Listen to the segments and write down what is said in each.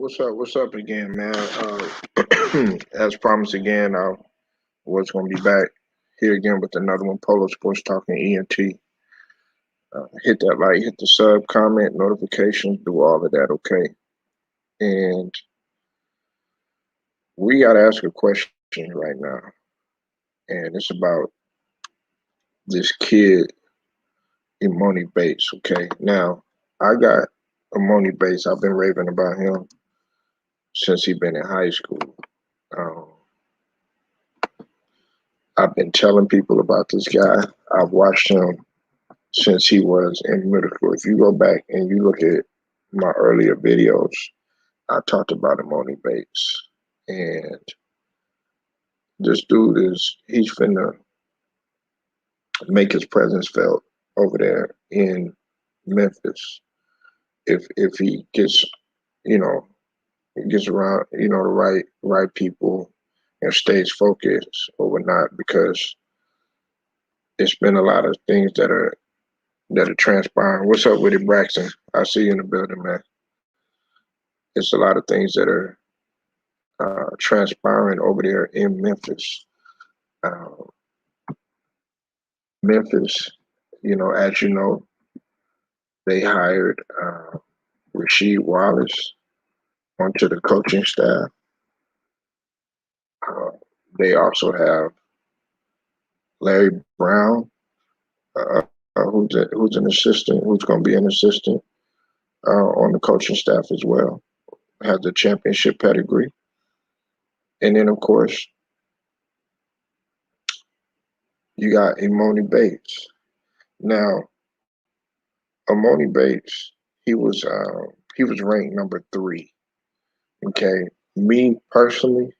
What's up? What's up again, man? As promised again, I was going to be back here again with another one, Polo Sports Talking ENT. Hit that like, hit the sub, comment, notifications, do all of that, okay? And we got to ask a question right now, and it's about this kid, Emoni Bates, okay? Now, I got Emoni Bates. I've been raving about him since he been in high school. Um, I've been telling people about this guy. I've watched him since he was in middle school. If you go back and you look at my earlier videos, I talked about Emoni Bates. And this dude he's finna make his presence felt over there in Memphis. If he gets, you know, gets around, the right people and stays focused or whatnot, because it's been a lot of things that are transpiring. What's up with it, Braxton? I see you in the building, man. It's a lot of things that are transpiring over there in Memphis. Uh, Memphis, as you know, they hired Rasheed Wallace onto the coaching staff. Uh, they also have Larry Brown, uh, who's an assistant, who's going to be an assistant on the coaching staff as well. Has the championship pedigree, and then of course you got Emoni Bates. Now, Emoni Bates, he was ranked number 3. Okay, me personally,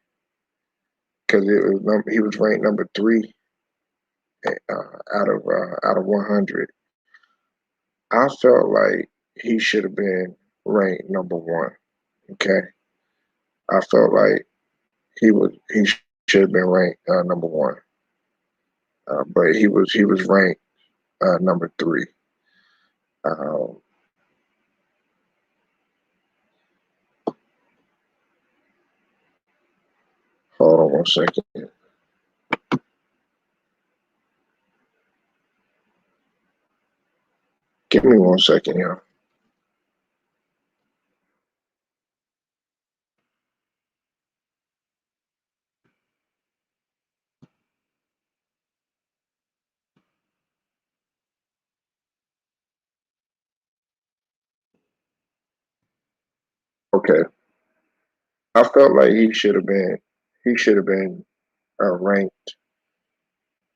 because he was ranked number 3 out of 100. I felt like he should have been ranked number 1. Okay, I felt like he should have been ranked number 1, but he was ranked number 3. Um, Hold on 1 second. Give me 1 second, yeah. Okay, I felt like he should have been ranked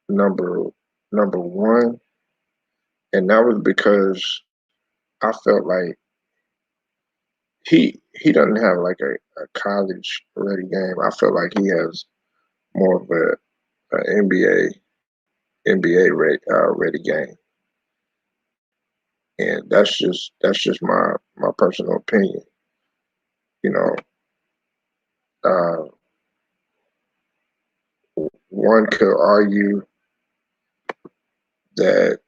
number number 1, and that was because I felt like he doesn't have like a college ready game. I feel like he has more of a NBA ready game, and that's just my personal opinion. You know, uh, one could argue that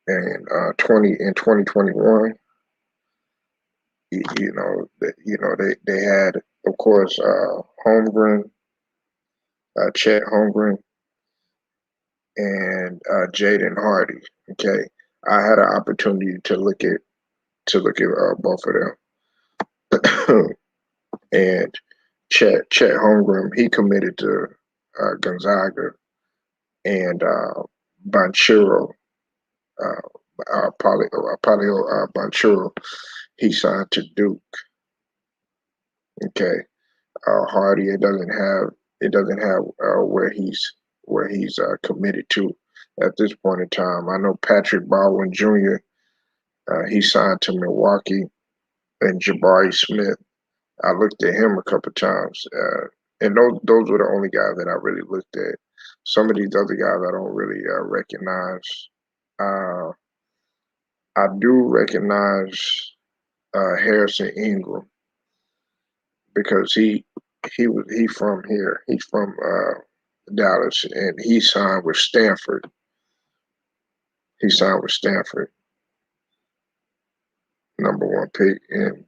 in 2021, they had, of course, Holmgren, Chet Holmgren, and Jaden Hardy. Okay, I had an opportunity to look at both of them, and Chet Holmgren, he committed to Gonzaga, and Banchero, Polio Banchero, he signed to Duke. Okay, Hardy, it doesn't have where he's committed to at this point in time. I know Patrick Baldwin Jr. He signed to Milwaukee, and Jabari Smith. I looked at him a couple times, and those were the only guys that I really looked at. Some of these other guys I don't really recognize. Uh, I do recognize Harrison Ingram, because he from here. He's from Dallas, and he signed with Stanford. He signed with Stanford, number 1 pick, and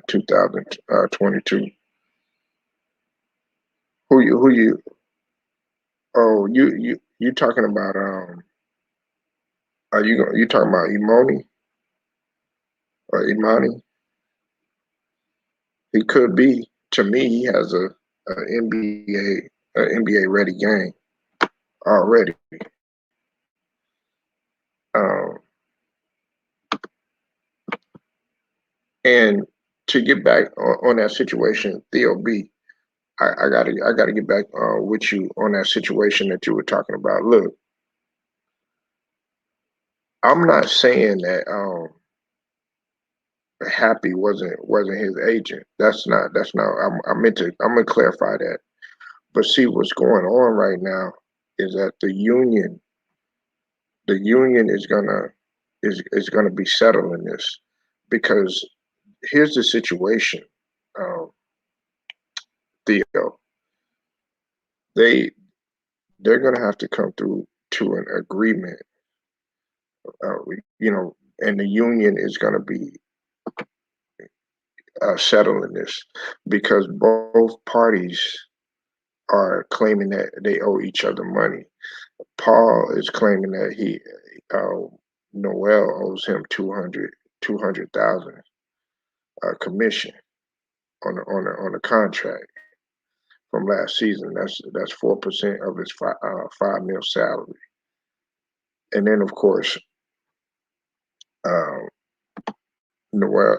2022. Who you? Oh, you talking about are you talking about Emoni or Imani? He could be. To me, he has NBA ready game already. Um, and to get back on that situation, Theo B, I gotta get back with you on that situation that you were talking about. Look, I'm not saying that Happy wasn't his agent. That's not. I'm gonna clarify that. But see, what's going on right now is that the union is gonna be settling this because here's the situation, um, Theo. They they're gonna have to come through to an agreement, uh, you know, and the union is gonna be settling this because both parties are claiming that they owe each other money. Paul is claiming that uh, Noel owes him 200,000 commission on the contract from last season. That's 4% of his 5 mil salary, and then of course uh, Noel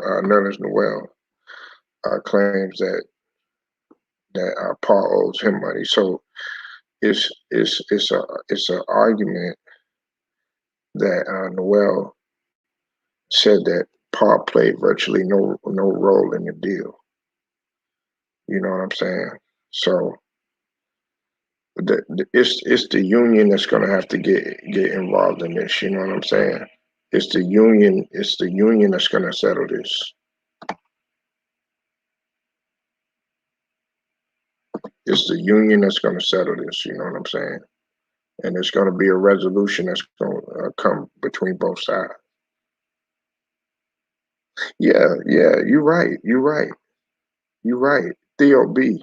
claims that Paul owes him money. So it's an argument that Noel said that Paul played virtually no role in the deal. You know what I'm saying? So it's the union that's going to have to get involved in this. You know what I'm saying? It's the union. It's the union that's going to settle this. It's the union that's going to settle this. You know what I'm saying? And it's going to be a resolution that's going to come between both sides. Yeah, yeah, you're right. You're right. You're right. Theo B.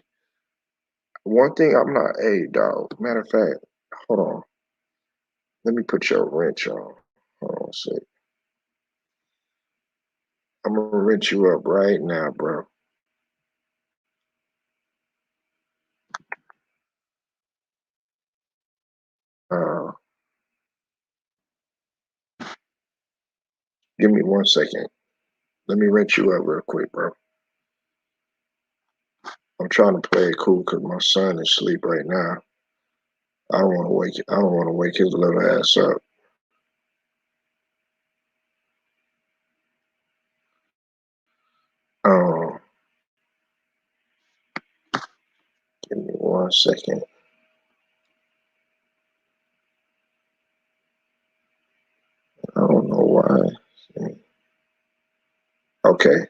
One thing I'm not. Hey, dog. Matter of fact, hold on. Let me put your wrench on. Hold on a sec. I'm gonna wrench you up right now, bro. Uh, Give me 1 second. Let me wrench you up real quick, bro. I'm trying to play it cool because my son is asleep right now. I don't want to wake his little ass up. Um, Give me 1 second. I don't know why. Okay,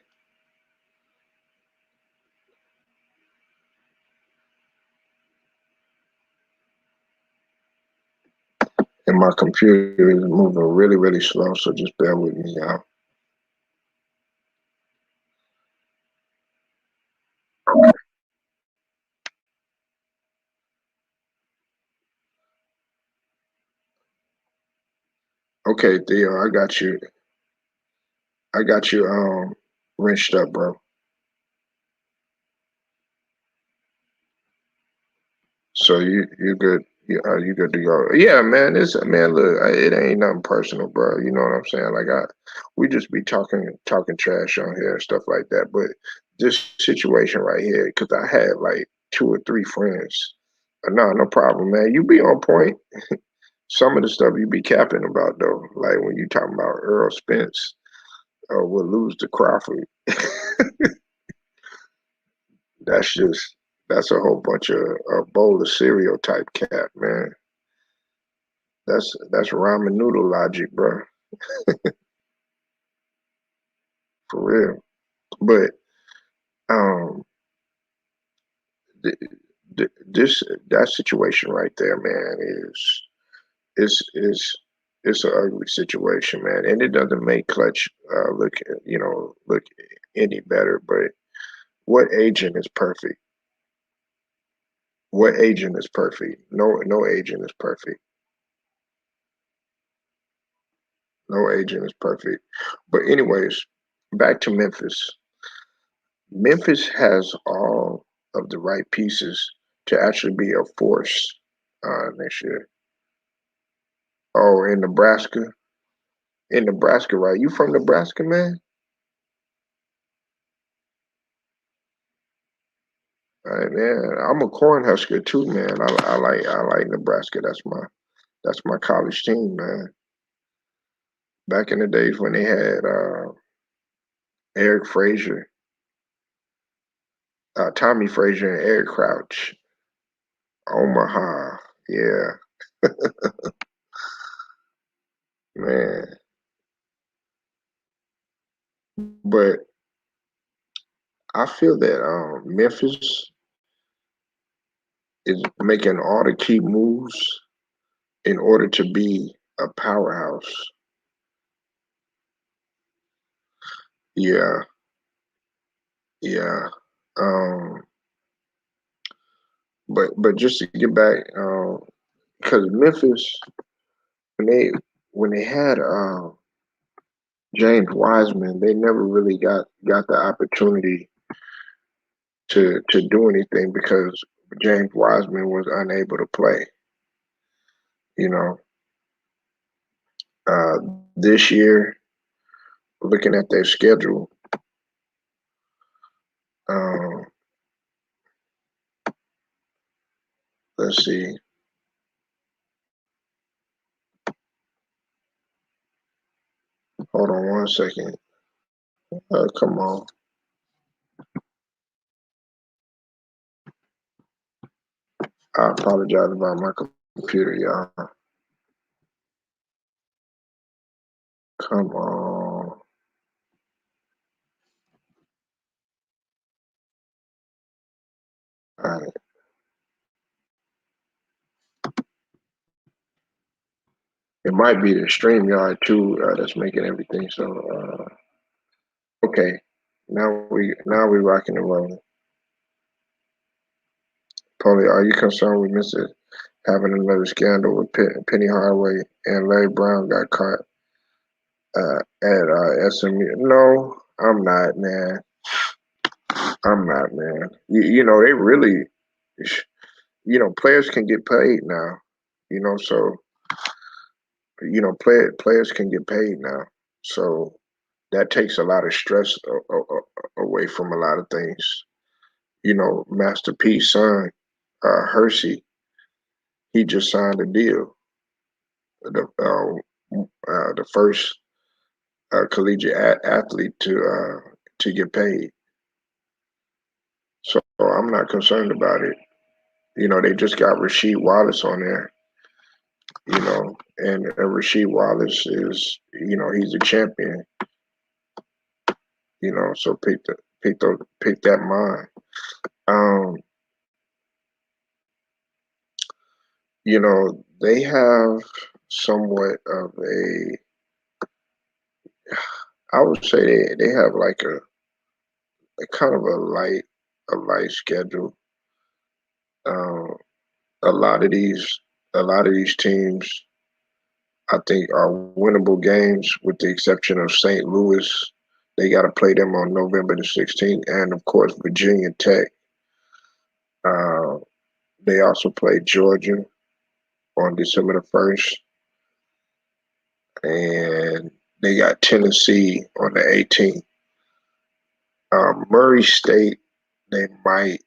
and my computer is moving really, really slow, so just bear with me, y'all. Okay, Theo, I got you. I got you wrenched up, bro. So you good? You good to go? Yeah, man. It's man. Look, it ain't nothing personal, bro. You know what I'm saying? Like we just be talking trash on here and stuff like that. But this situation right here, because I had like 2 or 3 friends. No, no problem, man. You be on point. Some of the stuff you be capping about though, like when you talking about Earl Spence will lose to Crawford. That's just that's a whole bunch of a bowl of cereal type cap, man. That's ramen noodle logic, bro, for real. But um, th- this that situation right there, man, is is it's an ugly situation, man, and it doesn't make Clutch look, look any better. But what agent is perfect? What agent is perfect? No agent is perfect. No agent is perfect. But anyways, back to Memphis. Memphis has all of the right pieces to actually be a force next year. Oh, in Nebraska. In Nebraska, right? You from Nebraska, man? All right, man. I'm a Cornhusker too, man. I like Nebraska. That's my college team, man. Back in the days when they had Eric Frazier, Tommy Frazier, and Eric Crouch. Omaha, yeah, man. But I feel that Memphis is making all the key moves in order to be a powerhouse. Yeah, yeah. Um, but just to get back, because Memphis when they when they had James Wiseman, they never really got the opportunity to do anything because James Wiseman was unable to play. You know, uh, this year, looking at their schedule, um, let's see. Hold on one second. Come on. I apologize about my computer, y'all. Come on. All right. It might be the stream yard too that's making everything so. Okay. Now we rocking and rolling. Polly, are you concerned with Mr. having another scandal with Penny Hardaway and Larry Brown got caught at SMU? No, I'm not, man. I'm not, man. They really, players can get paid now. So players can get paid now. So that takes a lot of stress away from a lot of things. Master P's son, Hersey, he just signed a deal. The first collegiate athlete to get paid. So I'm not concerned about it. They just got Rasheed Wallace on there. And Rasheed Wallace is, he's a champion. So pick that mind. Um, they have somewhat of I would say they have like a kind of a light schedule. Um, a lot of these a lot of these teams I think are winnable games with the exception of St. Louis. They got to play them on November the 16th, and of course Virginia Tech. Uh, they also play Georgia on December the 1st, and they got Tennessee on the 18th. Murray State, they might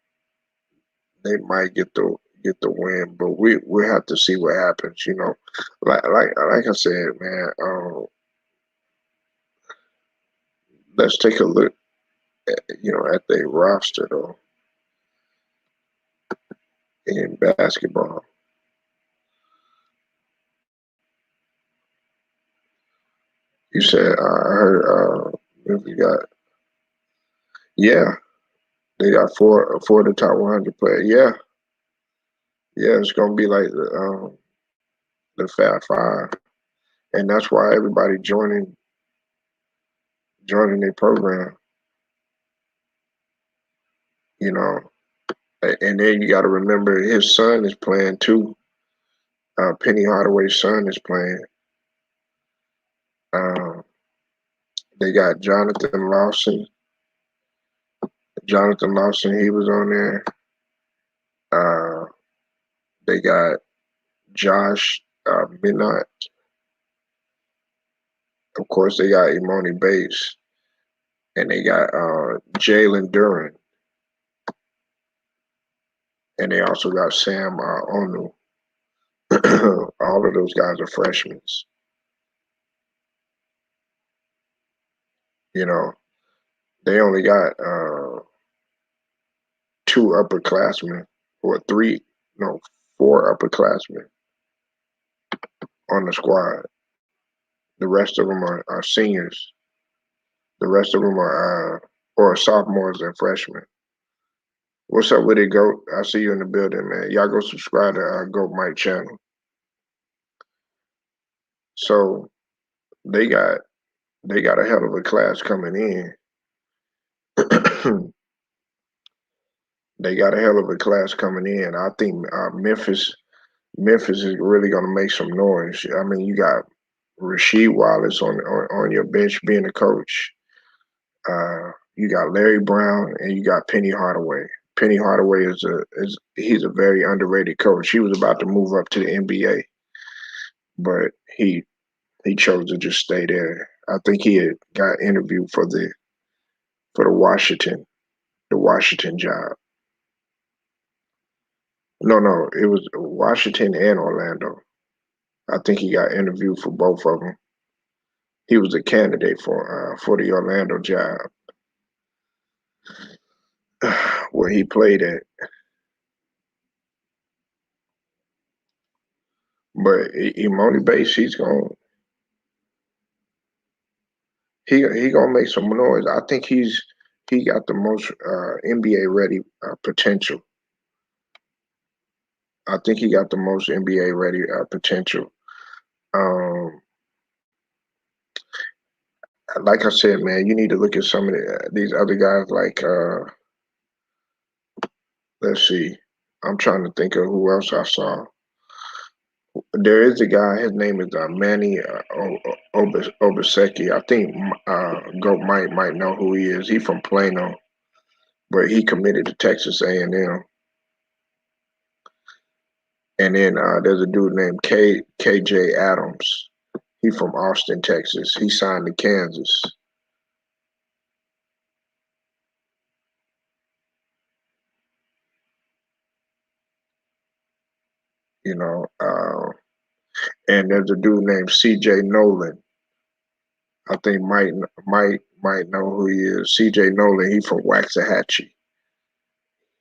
get the win, but we have to see what happens. Like I said, man. Let's take a look, at the roster though in basketball. You said I heard we got yeah they got four of the top 100 players. Yeah, it's gonna be like the Fab Five, and that's why everybody joining their program. You know, and then you got to remember his son is playing too. Penny Hardaway's son is playing. Uh, they got Jonathan Lawson. Jonathan Lawson, he was on there. Uh, they got Josh Minot. Of course, they got Emoni Bates, and they got Jalen Duran, and they also got Sam Onu. All of those guys are freshmen. You know, they only got two upperclassmen, or three, no, four upperclassmen on the squad. The rest of them are seniors. The rest of them are or sophomores and freshmen. What's up with it, Goat? I see you in the building, man. Y'all go subscribe to Goat Mike channel. So they got a hell of a class coming in. They got a hell of a class coming in. I think Memphis is really going to make some noise. I mean, you got Rasheed Wallace on your bench being a coach. You got Larry Brown and you got Penny Hardaway. Penny Hardaway he's a very underrated coach. He was about to move up to the NBA, but he chose to just stay there. I think he had got interviewed for the Washington job. No, it was Washington and Orlando. I think he got interviewed for both of them. He was a candidate for the Orlando job where he played at. But Emoni Bates, he gonna make some noise. I think he got the most NBA ready potential. I think he got the most NBA ready potential. Um, like I said, man, you need to look at some of these other guys. Like, let's see, I'm trying to think of who else I saw. There is a guy. His name is Manny Obaseki. I think Goat might know who he is. He from Plano, but he committed to Texas A&M. And then there's a dude named KJ Adams. He from Austin, Texas. He signed to Kansas. You know, and there's a dude named CJ Nolan. I think might know who he is. CJ Nolan. He from Waxahachie.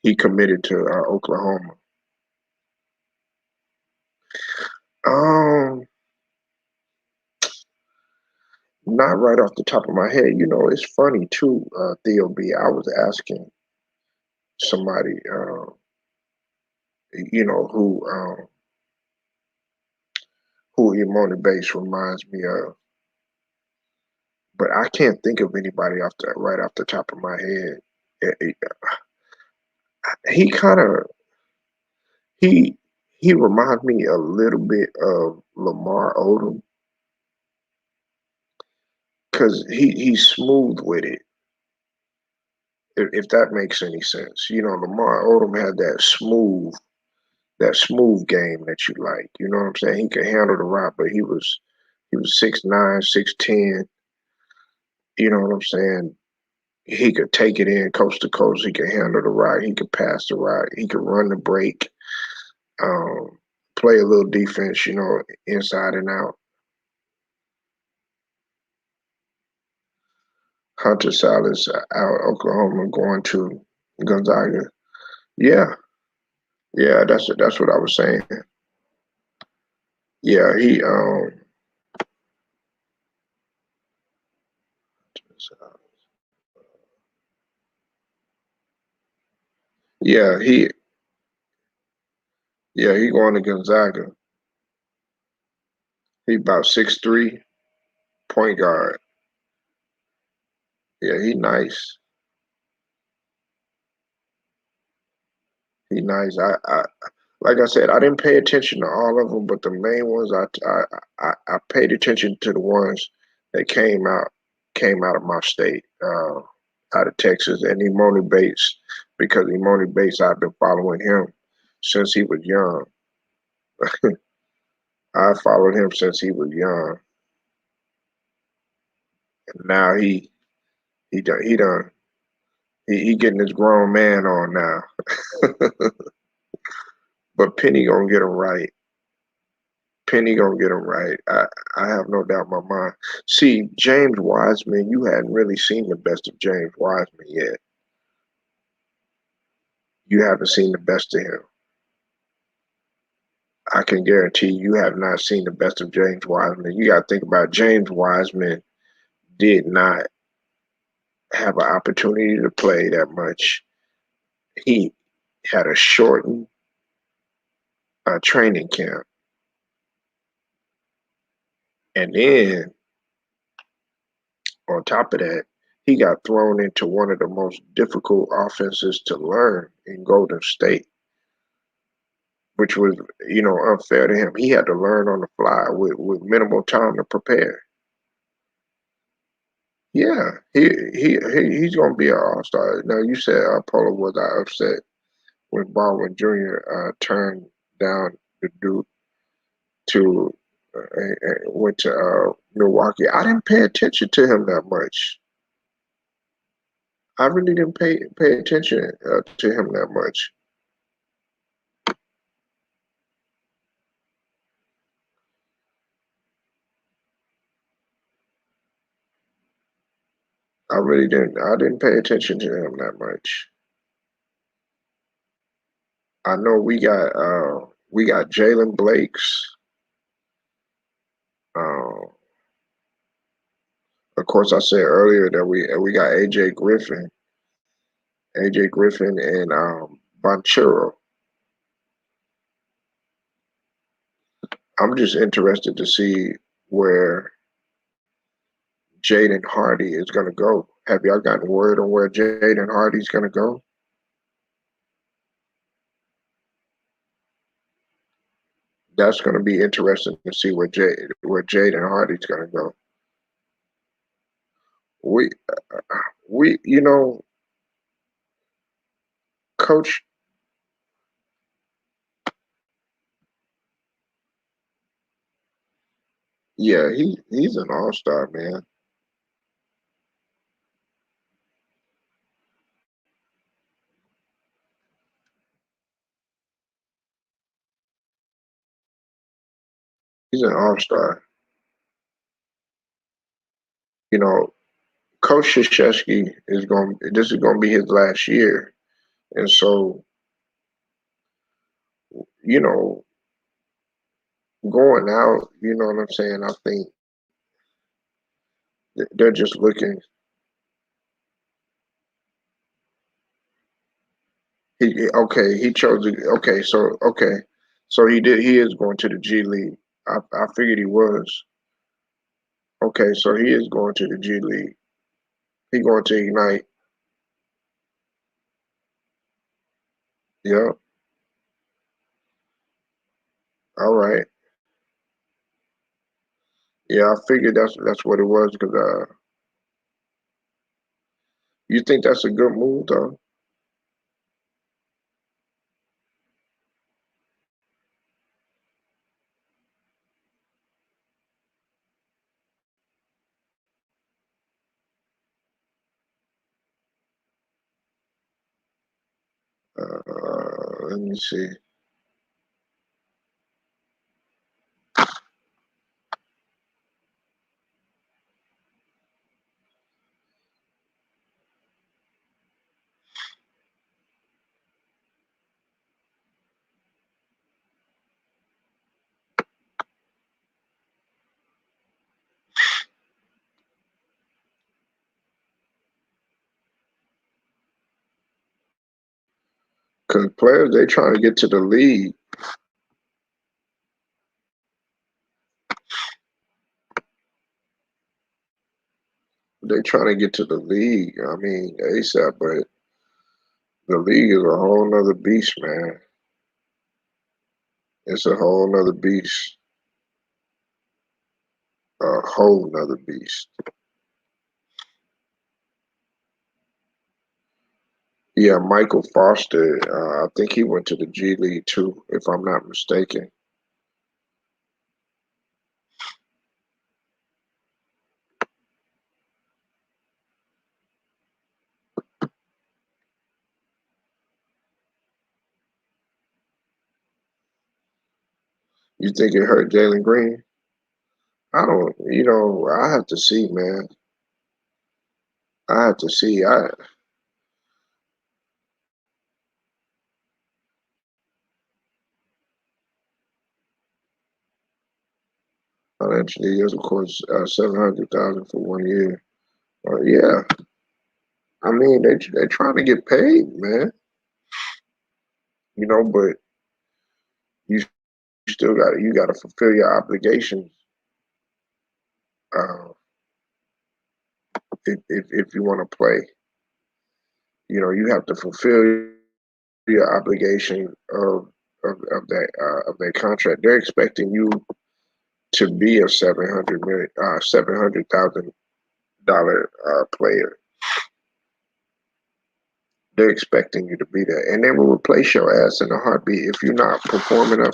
He committed to Oklahoma. Um, Not right off the top of my head. You know, it's funny too, Theo B. I was asking somebody, you know, who Emoni Bates reminds me of, but I can't think of anybody right off the top of my head. He kind of he he reminds me a little bit of Lamar Odom because he's smooth with it. If that makes any sense, you know, Lamar Odom had that smooth game that you like. You know what I'm saying? He could handle the rock, but he was 6'9", 6'10". You know what I'm saying? He could take it in coast to coast. He could handle the rock. He could pass the rock. He could run the break. Um, Play a little defense. You know, inside and out. Hunter Salas out Oklahoma going to Gonzaga. Yeah, yeah, that's what I was saying. Yeah, yeah he going to Gonzaga. He about 6'3", point guard. Yeah, he nice. He nice. I like I said, I didn't pay attention to all of them, but the main ones I paid attention to the ones that came out of my state, out of Texas, and Emoni Bates, because Emoni Bates, I've been following him since he was young. I followed him since he was young, and now he getting his grown man on now. But Penny gonna get him right. Penny gonna get him right. I have no doubt in my mind. See, James Wiseman, you hadn't really seen the best of James Wiseman yet. You haven't seen the best of him. I can guarantee you have not seen the best of James Wiseman. You got to think about James Wiseman did not have an opportunity to play that much. He had a shortened training camp, and then on top of that, he got thrown into one of the most difficult offenses to learn in Golden State, which was, unfair to him. He had to learn on the fly with minimal time to prepare. Yeah, he's gonna be an all-star. Now you said Polo was I upset when Baldwin Jr. Turned down the Duke to went to Milwaukee. I didn't pay attention to him that much. I really didn't pay attention to him that much. I really didn't. I didn't pay attention to him that much. I know we got Jalen Blakes. Uh, of course, I said earlier that we got AJ Griffin, and Banchero. I'm just interested to see where Jaden Hardy is going to go. Have y'all gotten word on where Jaden Hardy's going to go? That's going to be interesting to see where Jaden Hardy's going to go. We we coach. Yeah, he's an all-star, man. He's an all-star. You know, Coach Krzyzewski is going. This is going to be his last year, and so you know, going out. You know what I'm saying? I think they're just looking. Okay, he chose. So he did. He is going to the G League. I figured he was. Okay, so he is going to the G League. He going to Ignite. Yeah. All right. Yeah, I figured that's what it was because you think that's a good move though. Let me see. Because players they trying to get to the league. They trying to get to the league. I mean, ASAP, but the league is a whole nother beast, man. It's a whole nother beast. A whole nother beast. Yeah, Michael Foster. I think he went to the G League too, if I'm not mistaken. You think it hurt Jalen Green? I don't. I have to see, man. I have to see. I financially, yes, of course, 700,000 for 1 year. Yeah, I mean they trying to get paid, man. But you still got to fulfill your obligations. Uh, if you want to play, you have to fulfill your obligation of that contract. They're expecting you to be a 700,000 player. They're expecting you to be there, and they will replace your ass in a heartbeat if you're not performing up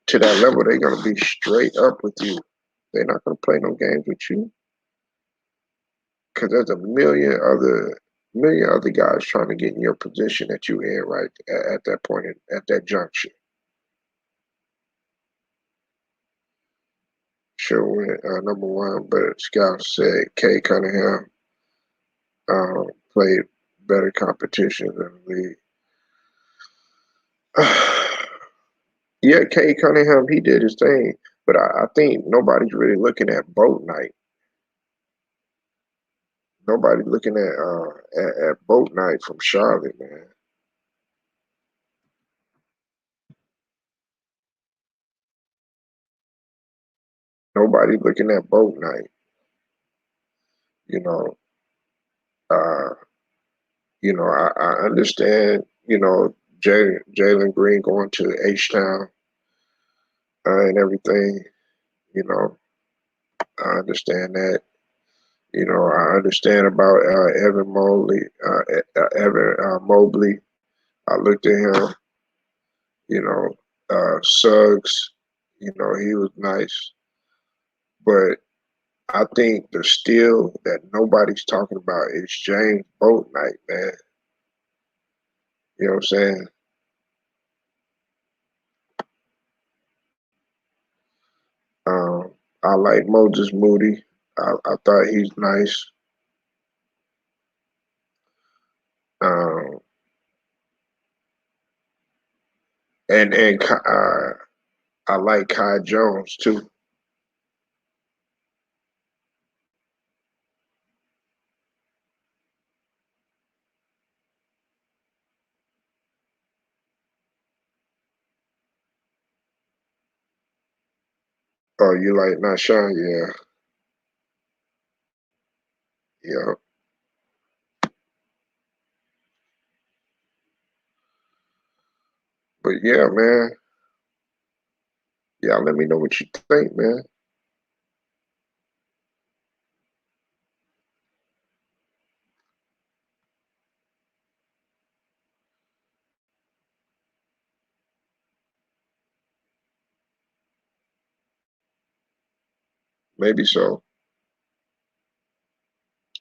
to that level. They're gonna be straight up with you. They're not gonna play no games with you because there's a million other guys trying to get in your position that you in right at that point at that junction. Sure went number one, but scouts said Kay Cunningham played better competition than the league. Yeah, Kay Cunningham, he did his thing, but I think nobody's really looking at boat night. Nobody's looking at boat night from Charlotte, man. Nobody's looking at boat night. You know, uh, I understand. Jalen Green going to H Town and everything. You know, I understand that. I understand about Evan Mobley. I looked at him. You know, Suggs. He was nice, but I think the steal that nobody's talking about is James Boatnight, man. You know what I'm saying? Um, I like Moses Moody. I thought he's nice. Um, and I like Kai Jones too. Oh, you like Nashawn? Yeah, yeah. But yeah, man. Yeah, let me know what you think, man. Maybe so.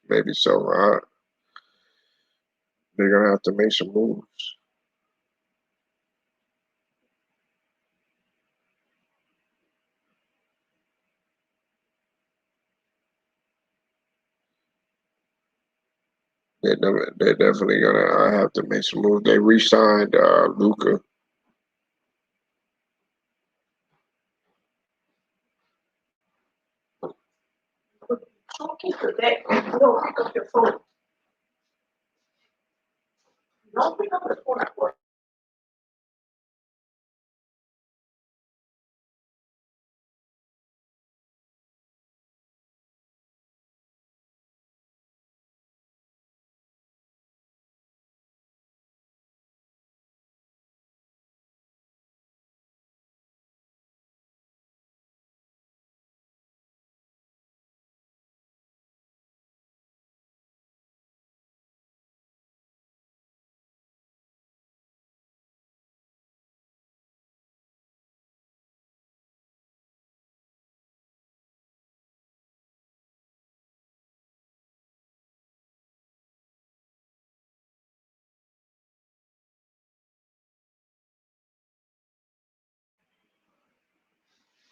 Maybe so. They're gonna have to make some moves. They're definitely gonna have to make some moves. They re-signed Luca. Don't keep your deck. You don't pick up your phone. Don't pick up the phone.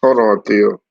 Hold on, Theo.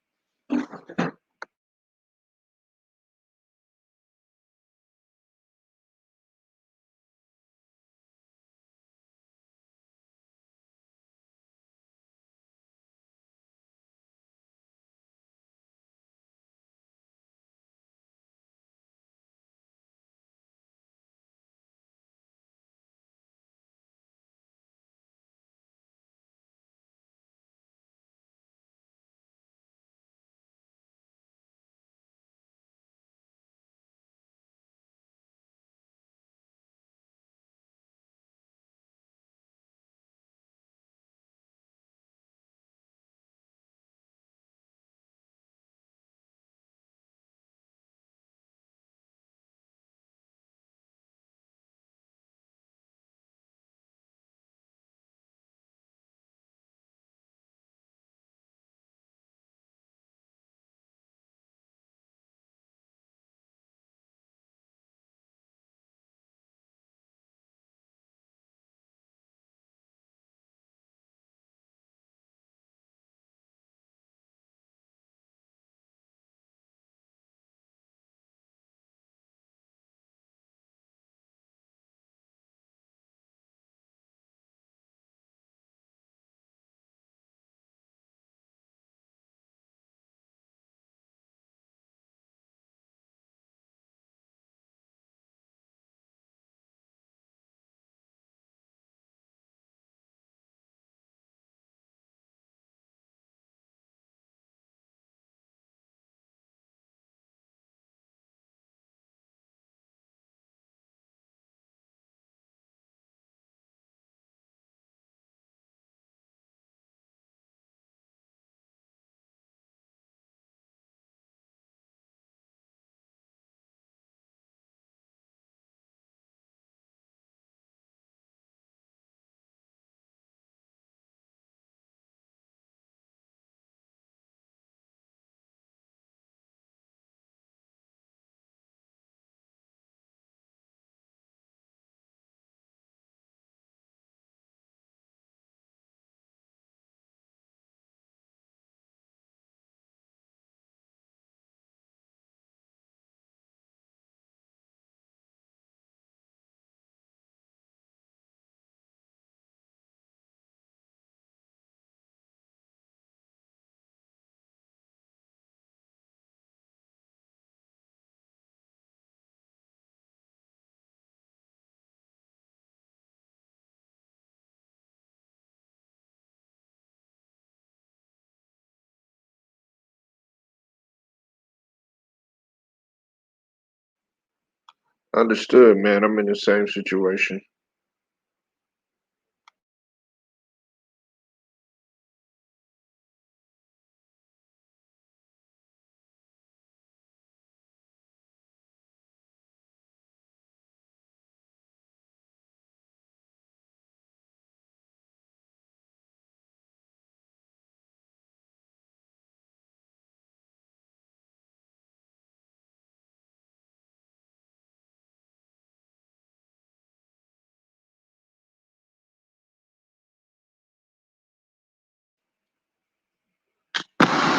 Understood, man. I'm in the same situation.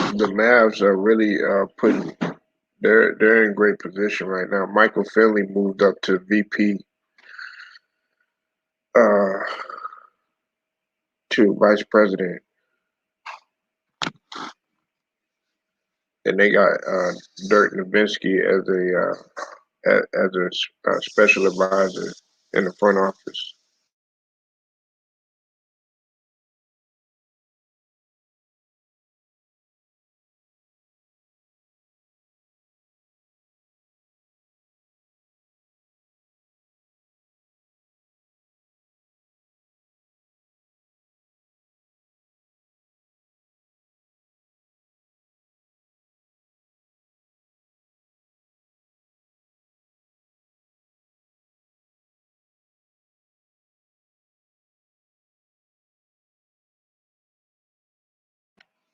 The Mavs are really putting. They're in great position right now. Michael Finley moved up to VP, uh, to vice president, and they got Dirk Nowitzki as a special advisor in the front office.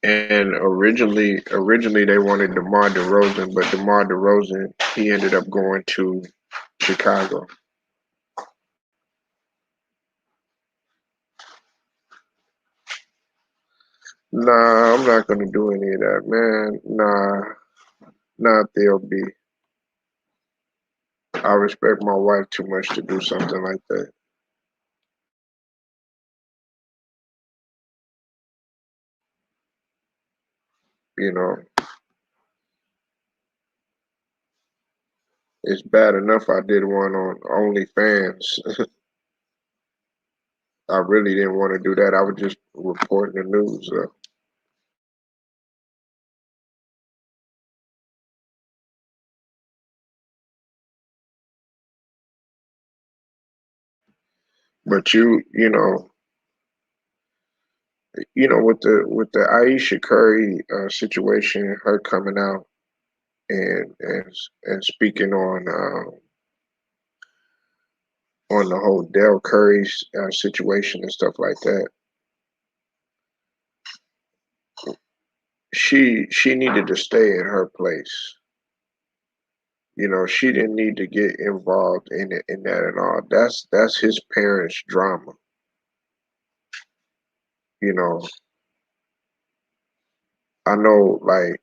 And originally they wanted DeMar DeRozan, but DeMar DeRozan he ended up going to Chicago. Nah, I'm not gonna do any of that, man. Nah, not they'll be. I respect my wife too much to do something like that. You know, it's bad enough I did one on OnlyFans. I really didn't want to do that. I was just reporting the news. But with the Aisha Curry situation, her coming out and speaking on the whole Dell Curry situation and stuff like that, she needed to stay in her place. She didn't need to get involved in that at all. That's his parents' drama. You know, I know, like,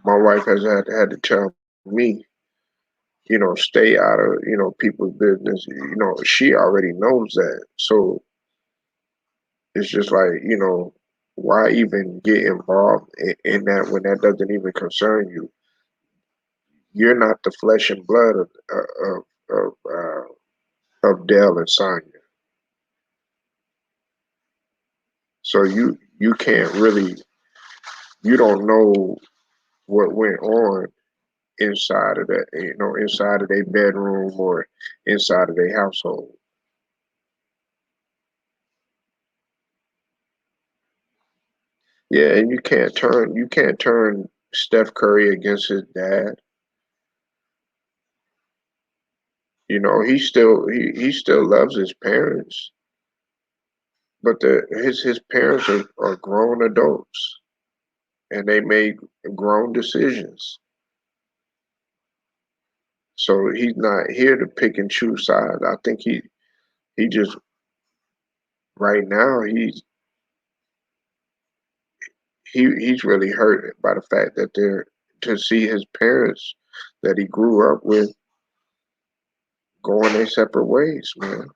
my wife has had to tell me, stay out of, people's business. She already knows that. So it's just like, why even get involved in that when that doesn't even concern you? You're not the flesh and blood of Dell and Sonya. So you can't really, you don't know what went on inside of that, inside of their bedroom or inside of their household. Yeah, and you can't turn Steph Curry against his dad. He still loves his parents, but his parents are grown adults and they made grown decisions. So he's not here to pick and choose sides. I think he just right now he's really hurt by the fact that they're to see his parents that he grew up with going their separate ways, man.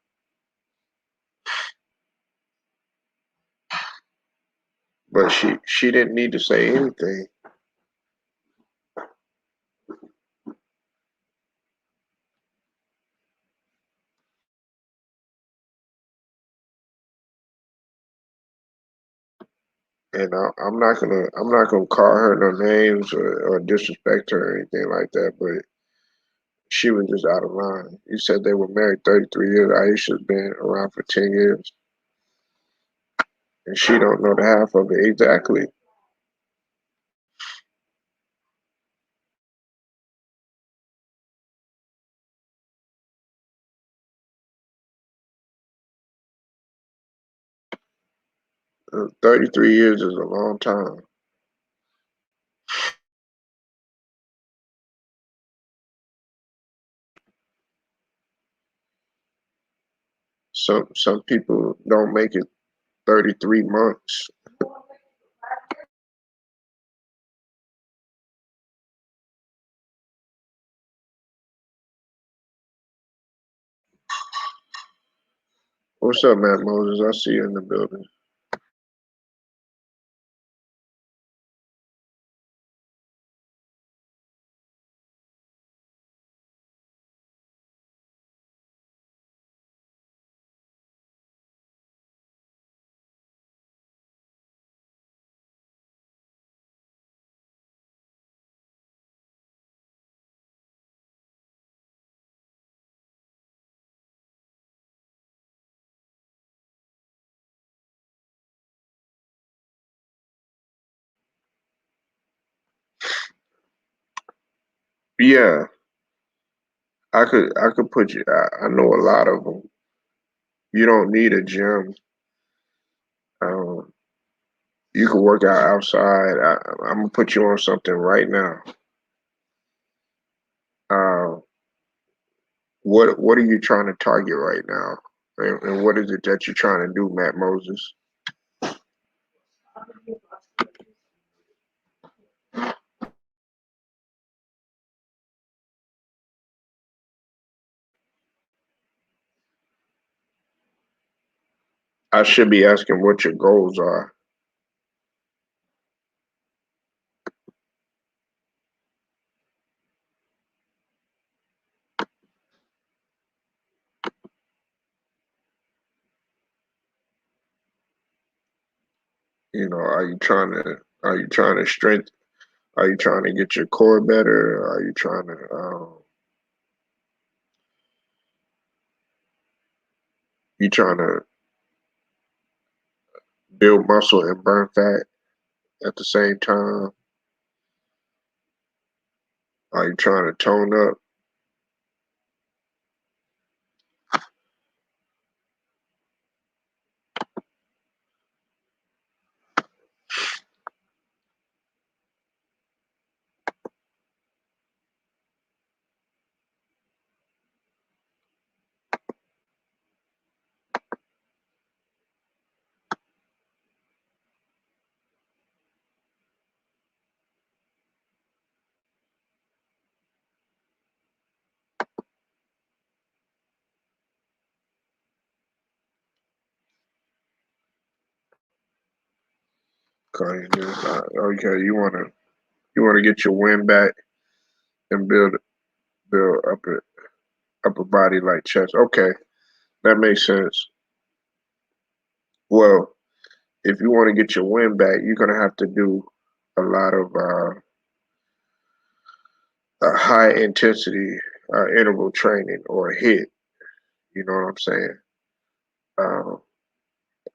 But she didn't need to say anything. And I'm not gonna call her no names or disrespect her or anything like that. But she was just out of line. You said they were married 33 years. Aisha's been around for 10 years, and she don't know the half of it exactly. 33 years is a long time. Some people don't make it 33 months. What's up, Matt Moses? I see you in the building. Yeah, I could put you. I know a lot of them. You don't need a gym. Um, you can work out outside. I'm gonna put you on something right now. Uh, what are you trying to target right now? And what is it that you're trying to do, Matt Moses? I should be asking what your goals are. You know, are you trying to strengthen? Are you trying to get your core better? Are you trying to you trying to build muscle and burn fat at the same time? Are you trying to tone up? Okay, you wanna get your wind back and build upper body like chest. Okay, that makes sense. Well, if you want to get your wind back, you're gonna have to do a lot of high intensity interval training or hit. You know what I'm saying? Uh,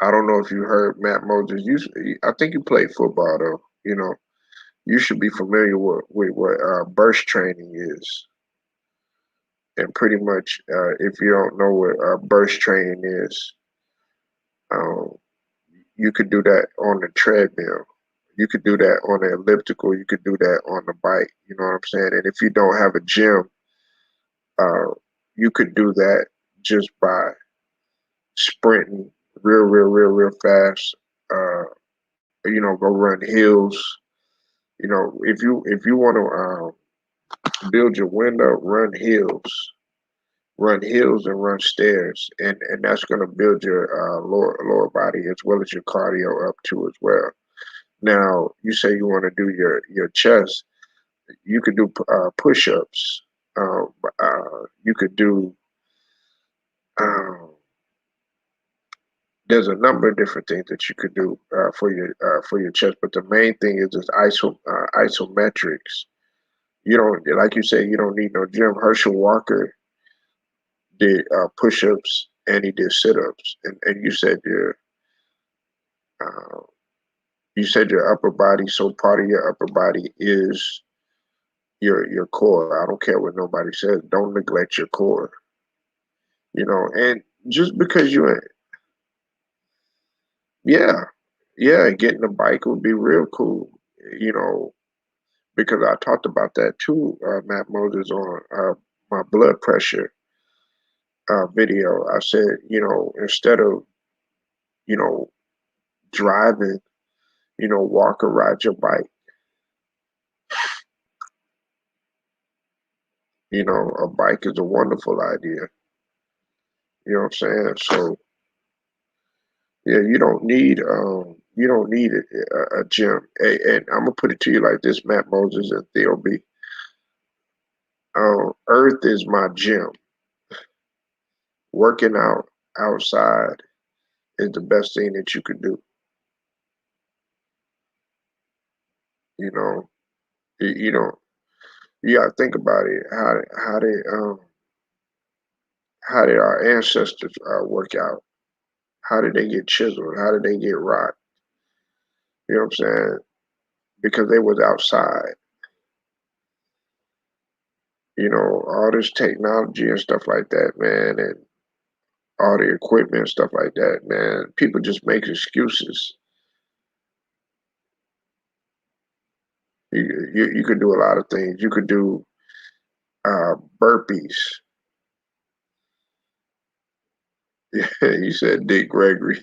I don't know if you heard Matt Moses. I think you played football though. You know, you should be familiar with what burst training is. And pretty much, if you don't know what burst training is, um, you could do that on the treadmill. You could do that on the elliptical. You could do that on the bike. You know what I'm saying? And if you don't have a gym, uh, you could do that just by sprinting real fast. Uh, you know, go run hills. You know, if you want to build your wind up, run hills and run stairs, and that's going to build your lower body as well as your cardio up too as well. Now, you say you want to do your chest. You could do push-ups. You could do. Um, there's a number of different things that you could do for your chest, but the main thing is this isometrics. You don't like you say you don't need no gym. Herschel Walker did push-ups and he did sit-ups, and uh, you said your upper body. So part of your upper body is your core. I don't care what nobody says. Don't neglect your core. You know, and just because you ain't, yeah, yeah, getting a bike would be real cool. You know, because I talked about that too, Matt Moses, on my blood pressure video. I said, you know, instead of, you know, driving, you know, walk or ride your bike. You know, a bike is a wonderful idea. You know what I'm saying? So yeah, you don't need a gym. And I'm gonna put it to you like this, Matt Moses and Theo B. Earth is my gym. Working out outside is the best thing that you could do. You know, you know, you gotta think about it. How did our ancestors work out? How did they get chiseled? How did they get rocked? You know what I'm saying? Because they was outside. You know, all this technology and stuff like that, man, and all the equipment and stuff like that, man. People just make excuses. You could do a lot of things. You could do burpees. You said Dick Gregory.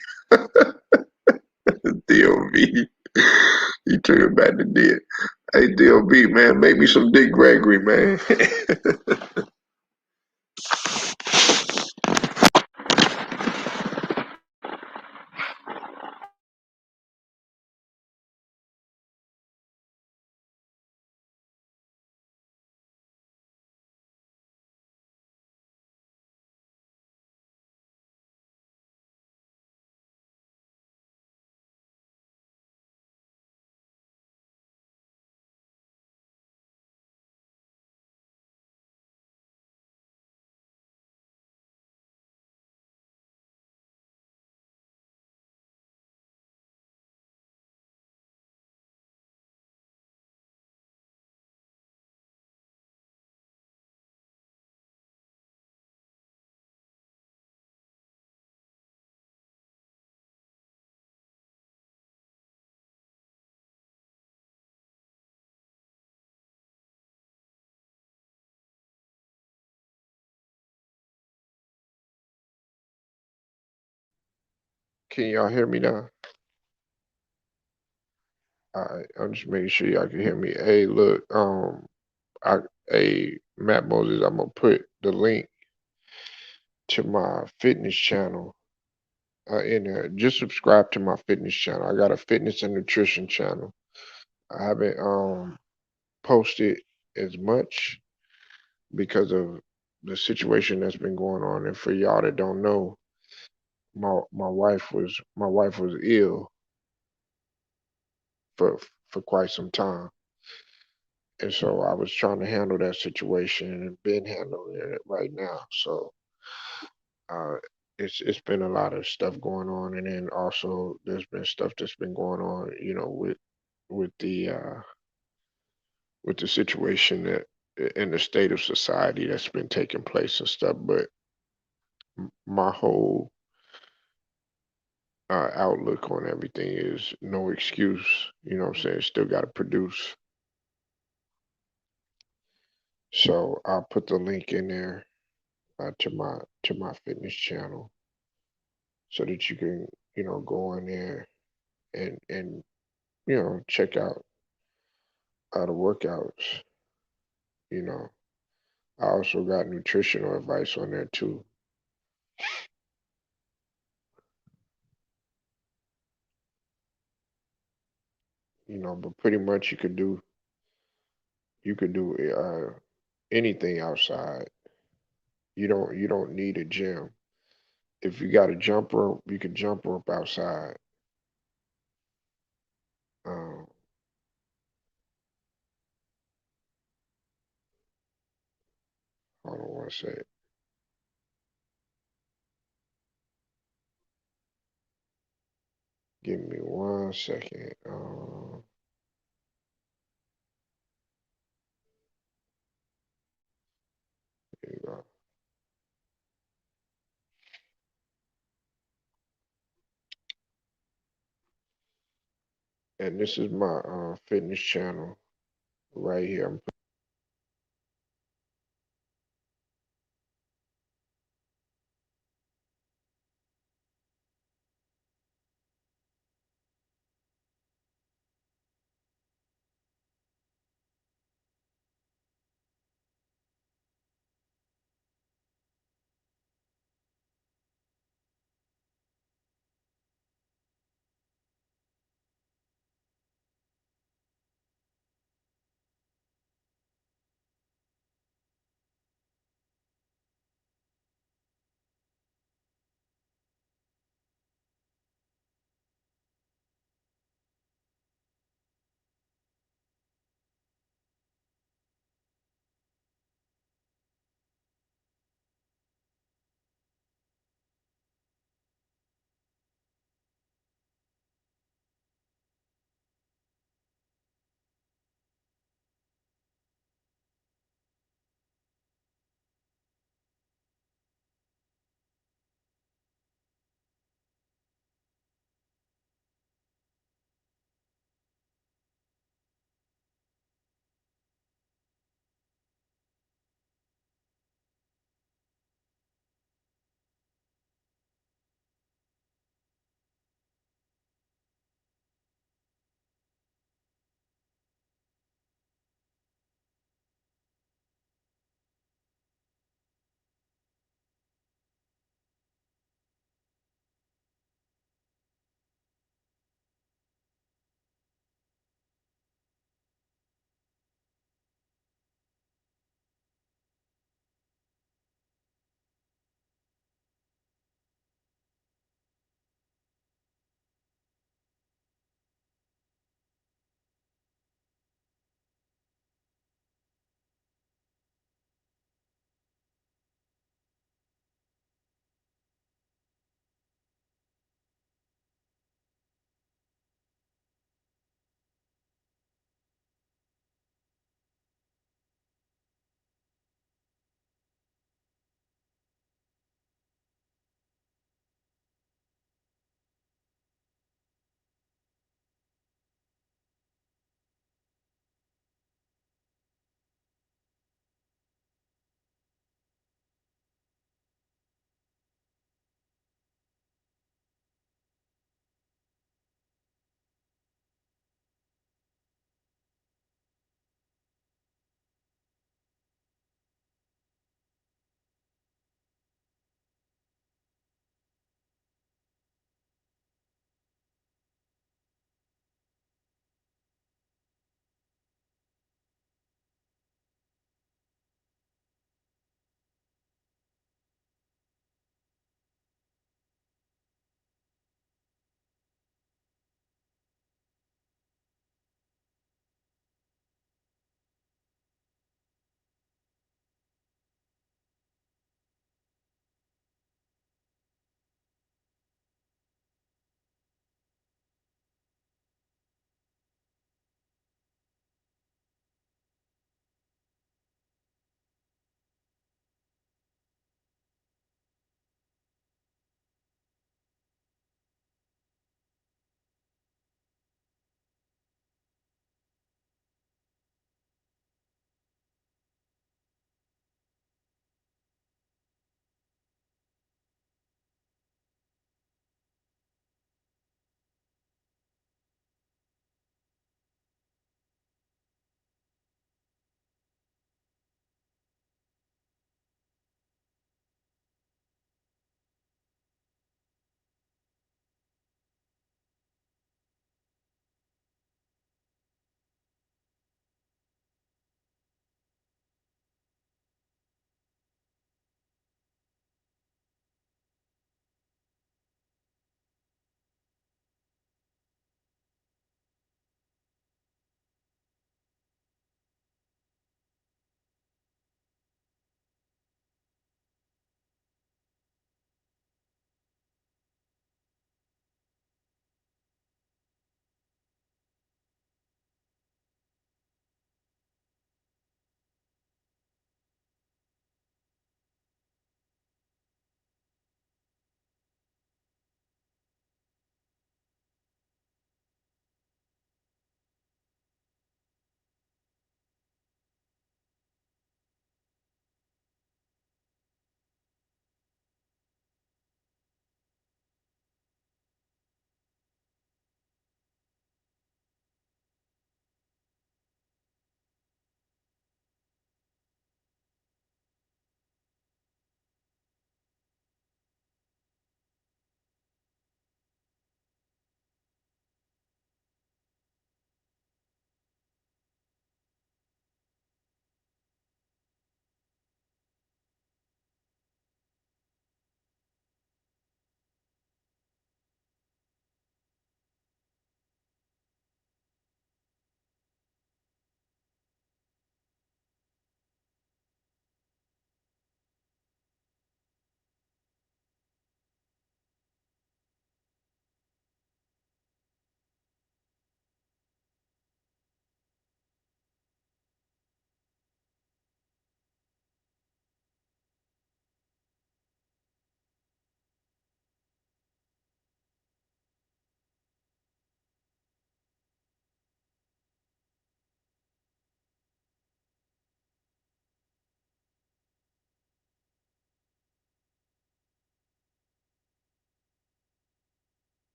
DOB. He took it back to Dick. Hey, DOB, man, make me some Dick Gregory, man. Can y'all hear me now? All right, I'm just making sure y'all can hear me. Hey, look, I, hey, Matt Moses, I'm gonna put the link to my fitness channel in there. Just subscribe to my fitness channel. I got a fitness and nutrition channel. I haven't posted as much because of the situation that's been going on. And for y'all that don't know, my wife was ill for for quite some time. And so I was trying to handle that situation and been handling it right now. So uh, it's been a lot of stuff going on, and then also there's been stuff that's been going on, with the situation that in the state of society that's been taking place and stuff. But my whole outlook on everything is no excuse. You know what I'm saying? Still got to produce. So I'll put the link in there to my fitness channel so that you can go in there and check out the workouts. You know, I also got nutritional advice on there too. But pretty much you could do anything outside. You don't need a gym. If you got a jump rope, you can jump rope outside. Um, Hold on one second. Give me 1 second. Here you go. And this is my fitness channel right here.